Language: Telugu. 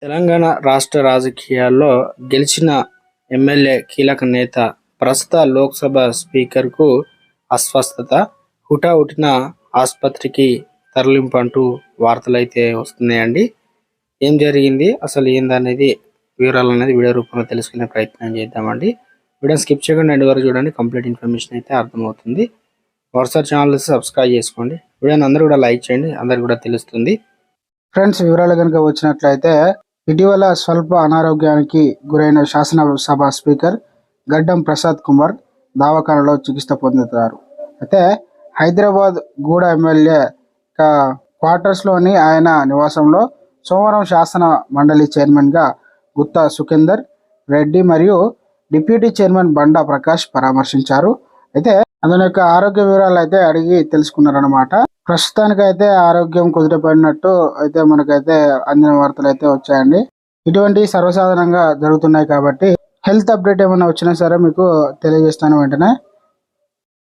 తెలంగాణ రాష్ట్ర రాజకీయాల్లో గెలిచిన ఎమ్మెల్యే కీలక నేత ప్రస్తుత లోక్సభ స్పీకర్కు అస్వస్థత, హుటాహుటిన ఆసుపత్రికి తరలింపు అంటూ వార్తలైతే వస్తున్నాయండి. ఏం జరిగింది, అసలు ఏందనేది వివరాలు అనేది వీడియో రూపంలో తెలుసుకునే ప్రయత్నం చేద్దామండి. వీడియో స్కిప్ చేయకుండా ఎండ్ వరకు చూడండి, కంప్లీట్ ఇన్ఫర్మేషన్ అయితే అర్థమవుతుంది. వాట్సాప్ ఛానల్ సబ్స్క్రైబ్ చేసుకోండి, వీడియోని అందరూ కూడా లైక్ చేయండి, అందరికి కూడా తెలుస్తుంది. ఫ్రెండ్స్, వివరాలు కనుక వచ్చినట్లయితే ఇటీవల స్వల్ప అనారోగ్యానికి గురైన శాసనసభ స్పీకర్ గడ్డం ప్రసాద్ కుమార్ దవాఖానలో చికిత్స పొందుతారు. అయితే హైదరాబాద్ గూడ ఎమ్మెల్యే క్వార్టర్స్లోని ఆయన నివాసంలో సోమవారం శాసన మండలి చైర్మన్గా గుత్తా సుఖేందర్ రెడ్డి మరియు డిప్యూటీ చైర్మన్ బండా ప్రకాష్ పరామర్శించారు. అయితే అందులో యొక్క ఆరోగ్య వివరాలు అయితే అడిగి తెలుసుకున్నారన్నమాట. ప్రస్తుతానికైతే ఆరోగ్యం కుదిరిపడినట్టు అయితే మనకైతే అందిన వార్తలు అయితే వచ్చాయండి. ఇటువంటి సర్వసాధారణంగా జరుగుతున్నాయి కాబట్టి హెల్త్ అప్డేట్ ఏమైనా వచ్చినా సరే మీకు తెలియజేస్తాను వెంటనే.